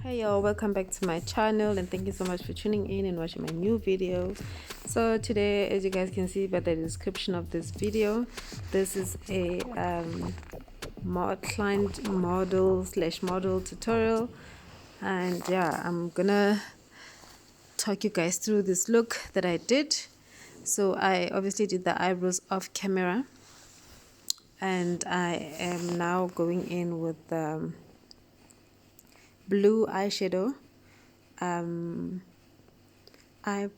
Hey y'all, welcome back to my channel and thank you so much for tuning in and watching my new video. So today, as you guys can see by the description of this video, this is a client model tutorial, and yeah, I'm gonna talk you guys through this look that I did. So I obviously did the eyebrows off camera, and I am now going in with blue eyeshadow. I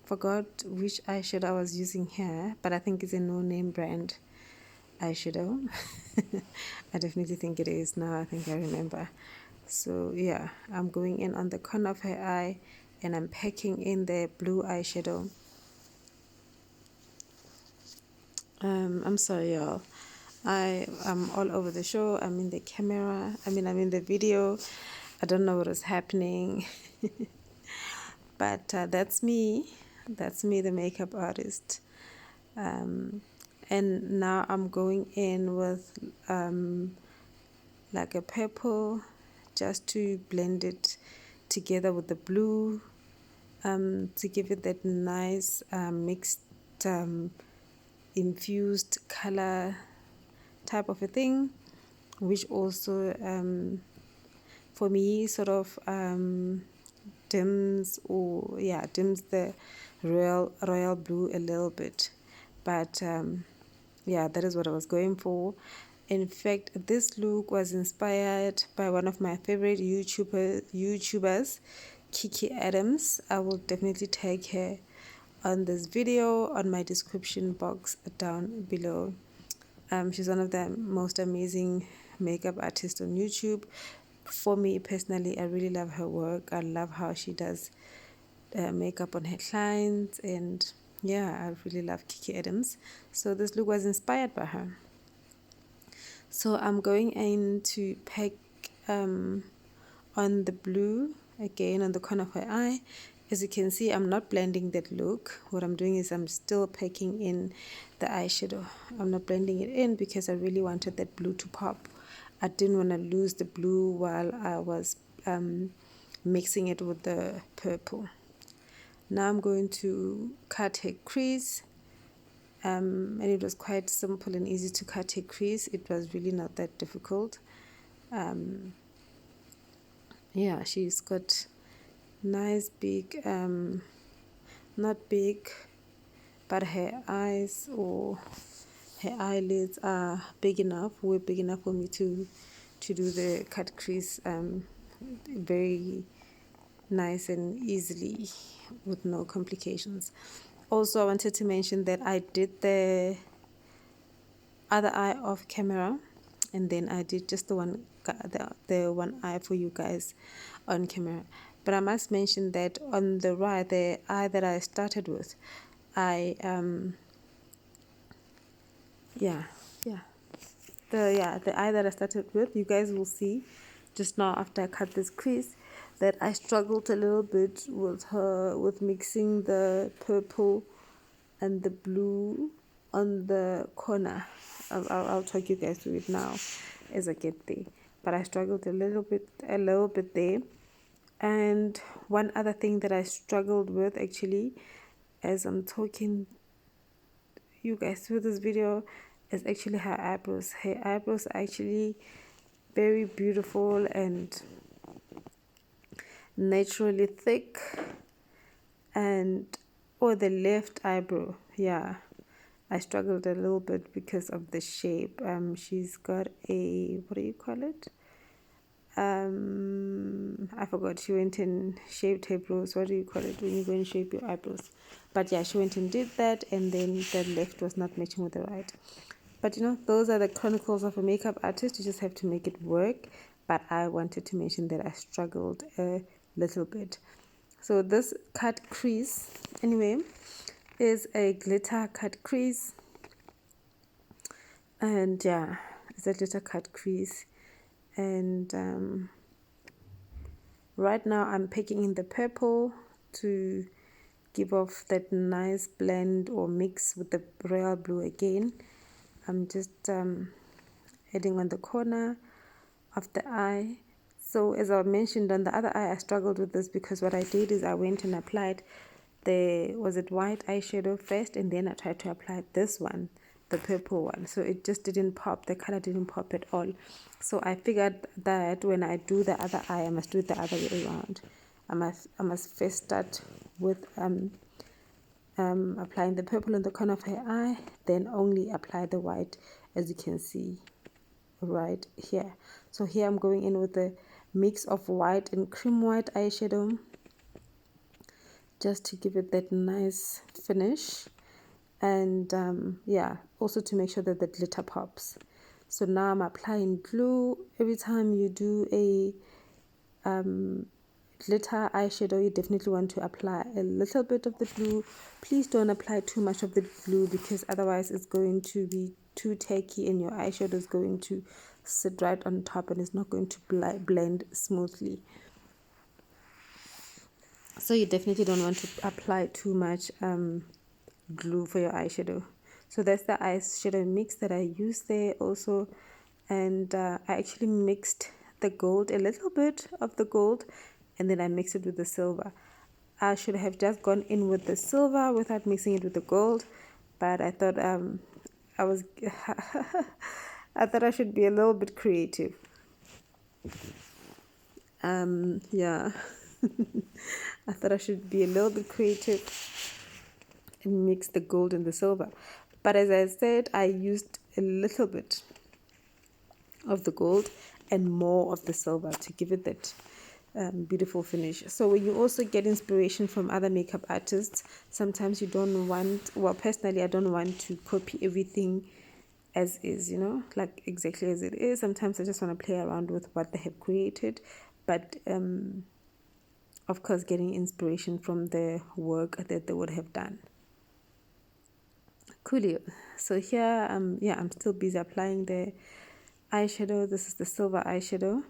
forgot which eyeshadow I was using here, but I think it's a no-name brand eyeshadow. I definitely think it is now. I think I remember. So yeah, I'm going in on the corner of her eye and I'm packing in the blue eyeshadow. I'm sorry y'all, I am all over the show. I'm in the camera, I'm in the video. I don't know what is happening. But that's me, the makeup artist. And now I'm going in with like a purple, just to blend it together with the blue, to give it that nice mixed infused color type of a thing, which also for me sort of dims the royal blue a little bit. But yeah, that is what I was going for. In fact, this look was inspired by one of my favorite YouTubers, Kiki Adams. I will definitely tag her on this video on my description box down below. She's one of the most amazing makeup artists on YouTube. For me personally, I really love her work. I love how she does makeup on her clients, and yeah, I really love Kiki Adams. So this look was inspired by her. So I'm going in to pack on the blue again on the corner of her eye. As you can see, I'm not blending that look. What I'm doing is I'm still packing in the eyeshadow. I'm not blending it in because I really wanted that blue to pop. I didn't want to lose the blue while I was mixing it with the purple. Now I'm going to cut her crease, and it was quite simple and easy to cut her crease. It was really not that difficult. Yeah, she's got nice big, not big, but her eyes or her eyelids are big enough, way big enough for me to do the cut crease very nice and easily with no complications. Also, I wanted to mention that I did the other eye off camera, and then I did just the one eye for you guys on camera. But I must mention that on the right, the eye that I started with, I the eye that I started with, you guys will see just now after I cut this crease that I struggled a little bit with mixing the purple and the blue on the corner. I'll talk you guys through it now as I get there. But I struggled a little bit there. And one other thing that I struggled with actually, as I'm talking you guys through this video, is actually her eyebrows. Her eyebrows are actually very beautiful and naturally thick. And the left eyebrow, yeah, I struggled a little bit because of the shape. She's got a, what do you call it? I forgot. She went and shaved her brows. What do you call it when you go and shape your eyebrows? But yeah, she went and did that, and then the left was not matching with the right. But you know, those are the chronicles of a makeup artist. You just have to make it work. But I wanted to mention that I struggled a little bit. So this cut crease, anyway, is a glitter cut crease. And yeah, it's a glitter cut crease. And right now I'm picking in the purple to give off that nice blend or mix with the royal blue again. I'm just adding on the corner of the eye, So as I mentioned, on the other eye I struggled with this because what I did is I went and applied the white eyeshadow first, and then I tried to apply this one, the purple one. So it just didn't pop, the color didn't pop at all. So I figured that when I do the other eye, I must do it the other way around. I must first start with applying the purple on the corner of her eye, then only apply the white, as you can see right here. So here I'm going in with a mix of white and cream white eyeshadow, just to give it that nice finish, and yeah, also to make sure that the glitter pops. So now I'm applying glue. Every time you do a glitter eyeshadow, you definitely want to apply a little bit of the glue. Please don't apply too much of the glue, because otherwise it's going to be too tacky and your eyeshadow is going to sit right on top and it's not going to blend smoothly. So you definitely don't want to apply too much glue for your eyeshadow. So that's the eyeshadow mix that I used there also, and I actually mixed the gold, a little bit of the gold, and then I mixed it with the silver. I should have just gone in with the silver without mixing it with the gold, but I thought I was I thought I should be a little bit creative. Yeah. I thought I should be a little bit creative and mix the gold and the silver. But as I said, I used a little bit of the gold and more of the silver to give it that beautiful finish. So when you also get inspiration from other makeup artists, sometimes you don't want, well, personally I don't want to copy everything as is, you know, like exactly as it is. Sometimes I just want to play around with what they have created, but of course getting inspiration from the work that they would have done. Coolio. So here yeah, I'm still busy applying the eyeshadow. This is the silver eyeshadow,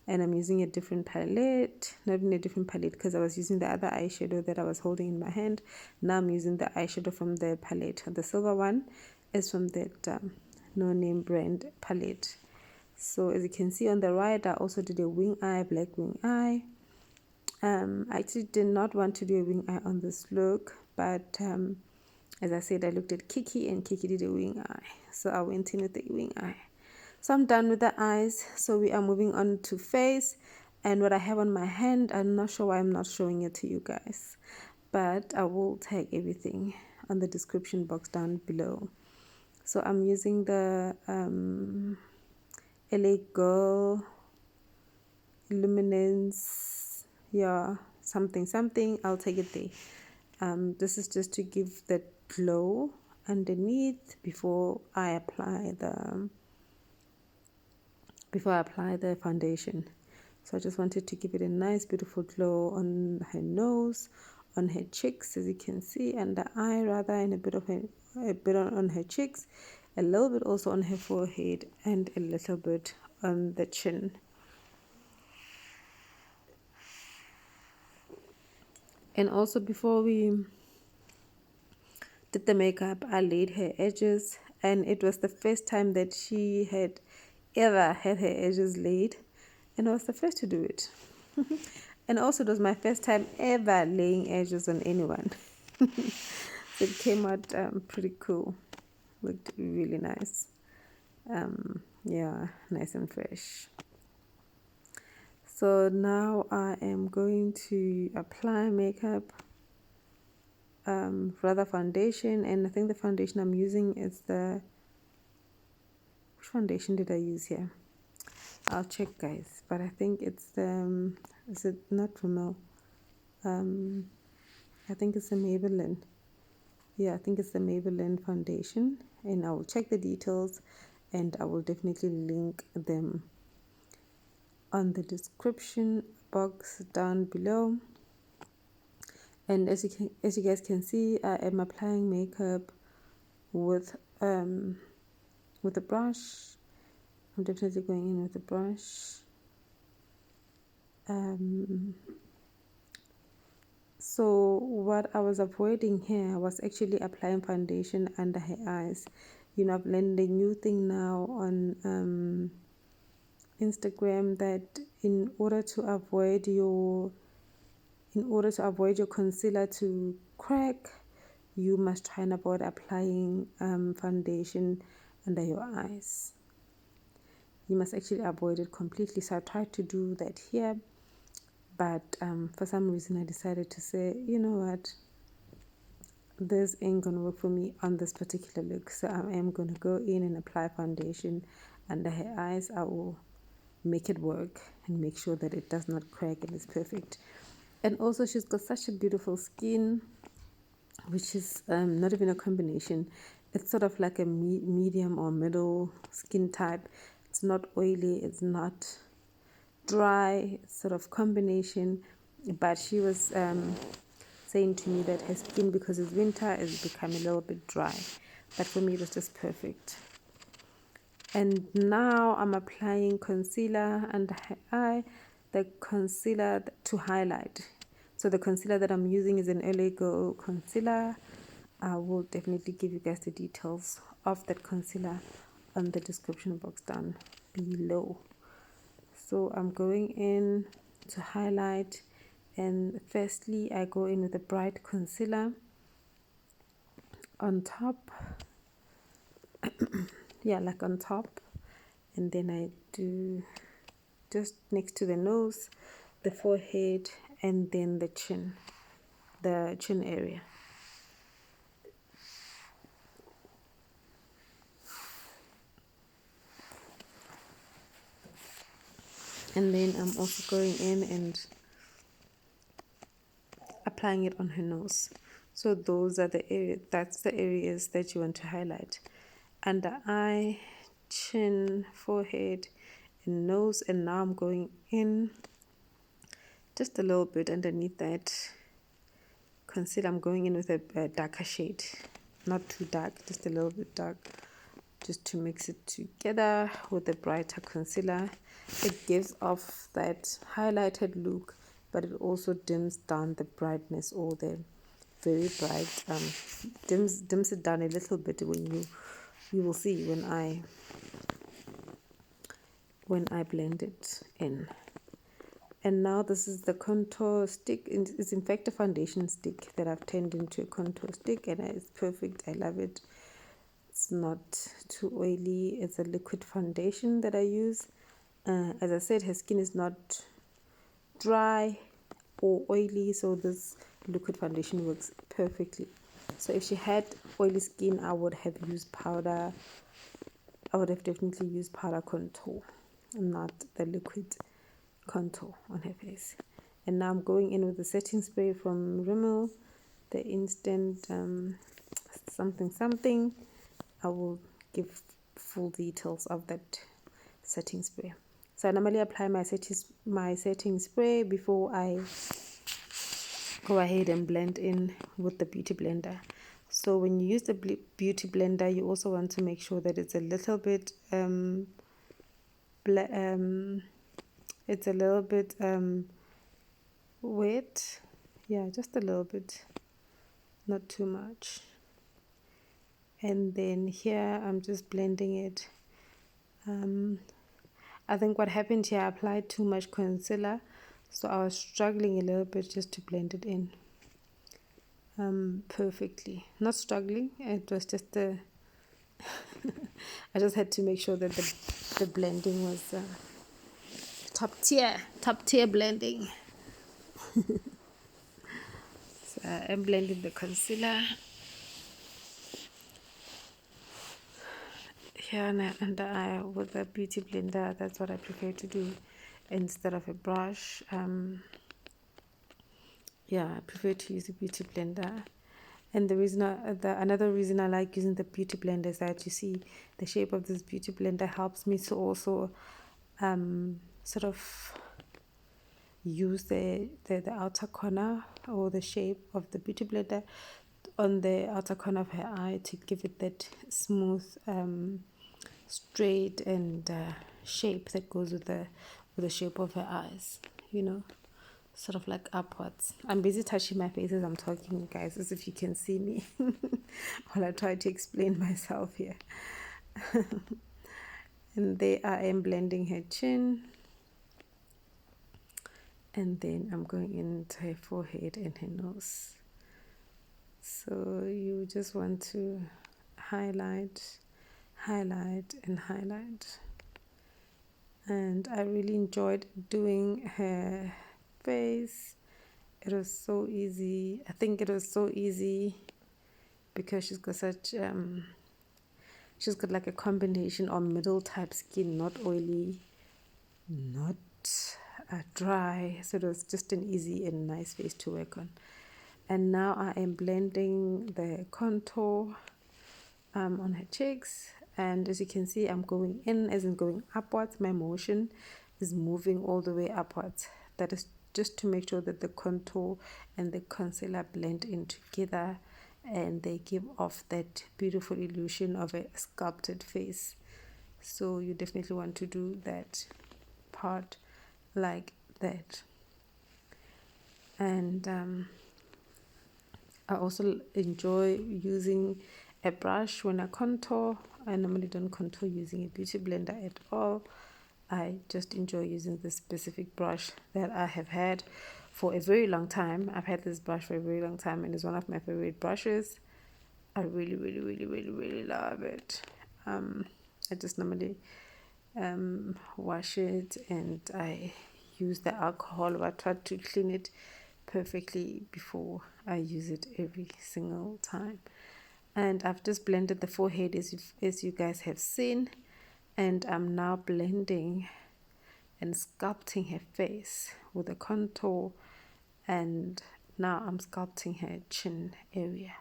and I'm using a different palette, not in a different palette because I was using the other eyeshadow that I was holding in my hand. Now I'm using the eyeshadow from the palette. The silver one is from that no name brand palette. So as you can see on the right, I also did a wing eye, black wing eye. I actually did not want to do a wing eye on this look, but as I said, I looked at Kiki and Kiki did a wing eye, so I went in with the wing eye. So I'm done with the eyes, so we are moving on to face. And what I have on my hand, I'm not sure why I'm not showing it to you guys, but I will tag everything on the description box down below. So I'm using the LA Girl Luminance, yeah, something, I'll take it there. This is just to give that glow underneath before I apply the foundation. So I just wanted to give it a nice beautiful glow on her nose, on her cheeks, as you can see, and the eye rather, and a bit on her cheeks, a little bit also on her forehead, and a little bit on the chin. And also before we did the makeup, I laid her edges, and it was the first time that she had ever had her edges laid, and I was the first to do it. And also it was my first time ever laying edges on anyone. So it came out pretty cool, looked really nice. Yeah, nice and fresh. So now I am going to apply makeup, rather foundation, and I think the foundation I'm using is which foundation did I use here? I'll check, guys, but I think it's the is it not Loreal? I think it's the Maybelline. Yeah, I think it's the Maybelline foundation, and I will check the details and I will definitely link them on the description box down below. And as you guys can see, I am applying makeup with a brush. I'm definitely going in with a brush. So what I was avoiding here was actually applying foundation under her eyes. You know, I've learned a new thing now on Instagram that in order to avoid your concealer to crack, you must try and avoid applying foundation under your eyes. You must actually avoid it completely. So I tried to do that here, but for some reason I decided to say, you know what, this ain't gonna work for me on this particular look. So I am gonna go in and apply foundation under her eyes. I will make it work and make sure that it does not crack and is perfect. And also she's got such a beautiful skin, which is not even a combination. It's sort of like a medium or middle skin type. It's not oily, it's not dry, it's sort of combination. But she was saying to me that her skin, because it's winter, is becoming a little bit dry. But for me it was just perfect. And now I'm applying concealer under her eye, the concealer to highlight. So the concealer that I'm using is an LA Girl concealer. I will definitely give you guys the details of that concealer on the description box down below. So I'm going in to highlight, and firstly I go in with a bright concealer on top. Yeah, like on top, and then I do just next to the nose, the forehead, and then the chin area. And then I'm also going in and applying it on her nose. So those are that's the areas that you want to highlight: under eye, chin, forehead, and nose. And now I'm going in just a little bit underneath that concealer. I'm going in with a darker shade, not too dark, just a little bit dark, just to mix it together with the brighter concealer. It gives off that highlighted look, but it also dims down the brightness, or the very bright dims it down a little bit. When you will see when I blend it in. And now this is the contour stick. It's in fact a foundation stick that I've turned into a contour stick, and it's perfect. I love it. It's not too oily. It's a liquid foundation that I use. As I said, her skin is not dry or oily, so this liquid foundation works perfectly. So if she had oily skin, I would have used powder. I would have definitely used powder contour, not the liquid contour on her face. And now I'm going in with the setting spray from Rimmel, the instant something. I will give full details of that setting spray. So I normally apply my setting spray before I go ahead and blend in with the beauty blender. So when you use the beauty blender, you also want to make sure that it's a little bit wet. Yeah, just a little bit, not too much. And then here I'm just blending it. I think what happened here, I applied too much concealer, so I was struggling a little bit just to blend it in perfectly. Not struggling, it was just I just had to make sure that the blending was top tier blending. So I'm blending the concealer here and the eye with a beauty blender. That's what I prefer to do instead of a brush. Yeah, I prefer to use a beauty blender. And another reason I like using the beauty blender is that, you see, the shape of this beauty blender helps me to also sort of use the outer corner, or the shape of the beauty blender on the outer corner of her eye, to give it that smooth straight and shape that goes with the shape of her eyes, sort of like upwards. I'm busy touching my face as I'm talking, guys, as if you can see me while I try to explain myself here. And there I am blending her chin, and then I'm going into her forehead and her nose. So you just want to highlight, and highlight. And I really enjoyed doing her face. It was so easy. I think it was so easy because she's got such she's got like a combination of middle type skin, not oily, not dry. So it was just an easy and nice face to work on. And now I am blending the contour on her cheeks, and as you can see, I'm going in as in going upwards. My motion is moving all the way upwards. That is just to make sure that the contour and the concealer blend in together, and they give off that beautiful illusion of a sculpted face. So you definitely want to do that part like that. And I also enjoy using a brush when I contour. I normally don't contour using a beauty blender at all. I just enjoy using this specific brush that I have had for a very long time. I've had this brush for a very long time, and it's one of my favorite brushes. I really love it. I just normally wash it, and I use the alcohol, but I try to clean it perfectly before I use it every single time. And I've just blended the forehead as you guys have seen, and I'm now blending and sculpting her face with a contour, and now I'm sculpting her chin area,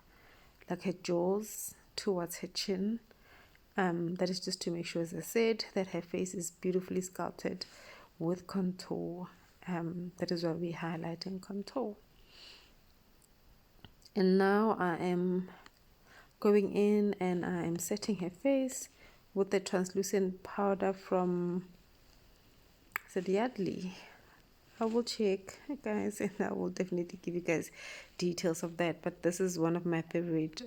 like her jaws towards her chin. That is just to make sure, as I said, that her face is beautifully sculpted with contour. That is why we highlight and contour. And now I am going in and I am setting her face with the translucent powder from Yardley. I will check, guys, and I will definitely give you guys details of that. But this is one of my favorite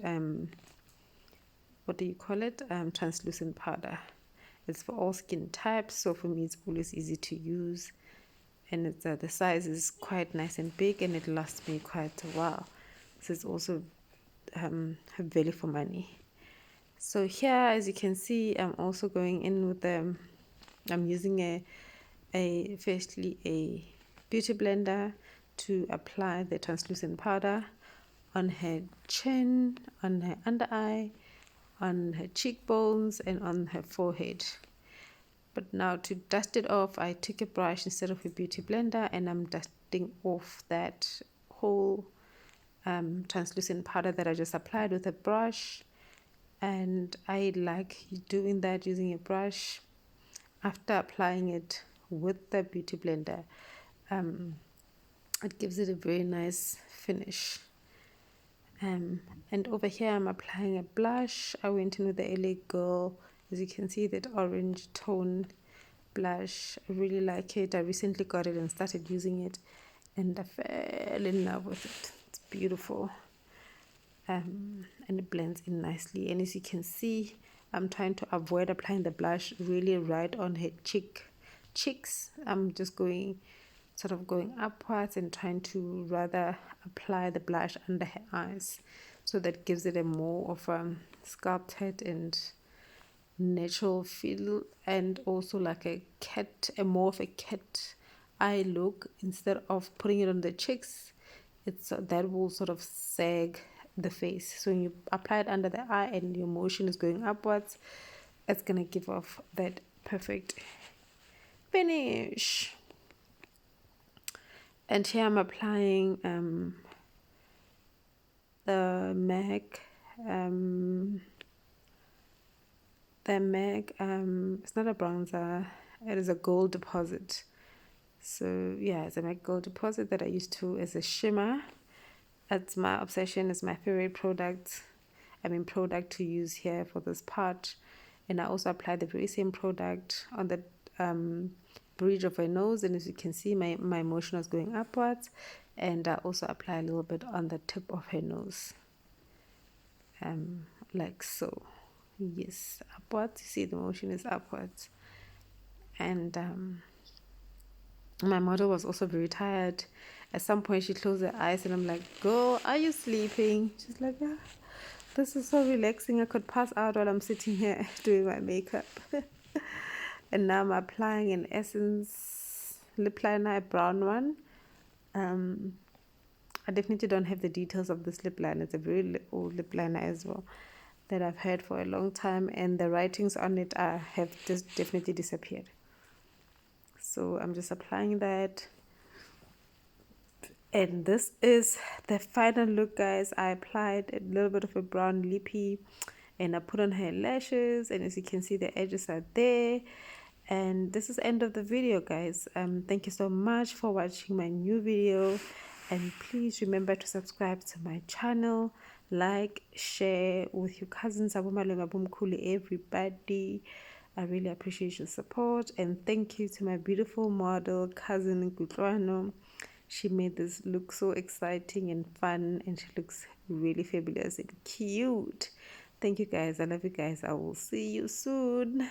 what do you call it, translucent powder. It's for all skin types, so for me it's always easy to use, and it's the size is quite nice and big, and it lasts me quite a while. So it's also value for money. So here, as you can see, I'm also going in with I'm using firstly a beauty blender to apply the translucent powder on her chin, on her under eye, on her cheekbones, and on her forehead. But now to dust it off, I took a brush instead of a beauty blender, and I'm dusting off that whole translucent powder that I just applied with a brush. And I like doing that using a brush after applying it with the beauty blender. It gives it a very nice finish. And over here I'm applying a blush. I went in with the LA Girl, as you can see, that orange tone blush. I really like it. I recently got it and started using it, and I fell in love with it. It's beautiful. And it blends in nicely, and as you can see, I'm trying to avoid applying the blush really right on her cheeks. I'm just going upwards and trying to rather apply the blush under her eyes, so that gives it a more of a sculpted and natural feel, and also like a more of a cat eye look. Instead of putting it on the cheeks, that will sort of sag the face. So when you apply it under the eye and your motion is going upwards, it's gonna give off that perfect finish. And here I'm applying the MAC it's not a bronzer, it is a gold deposit. So yeah, it's a MAC gold deposit that I used to as a shimmer. It's my obsession. It's my favorite product to use here for this part. And I also apply the very same product on the bridge of her nose, and as you can see, my motion is going upwards, and I also apply a little bit on the tip of her nose, like so. Yes, upwards. You see the motion is upwards. And my model was also very tired. At some point she closed her eyes and I'm like, girl, are you sleeping? She's like, yeah, this is so relaxing. I could pass out while I'm sitting here doing my makeup. And now I'm applying an Essence lip liner, a brown one. I definitely don't have the details of this lip liner. It's a very old lip liner as well that I've had for a long time, and the writings on it have just definitely disappeared. So I'm just applying that. And this is the final look, guys. I applied a little bit of a brown lippy and I put on her lashes, and as you can see the edges are there. And this is the end of the video, guys. Thank you so much for watching my new video, and please remember to subscribe to my channel, like, share with your cousins, everybody. I really appreciate your support, and thank you to my beautiful model cousin Kutlwano. She made this look so exciting and fun, and she looks really fabulous and cute. Thank you, guys. I love you guys. I will see you soon.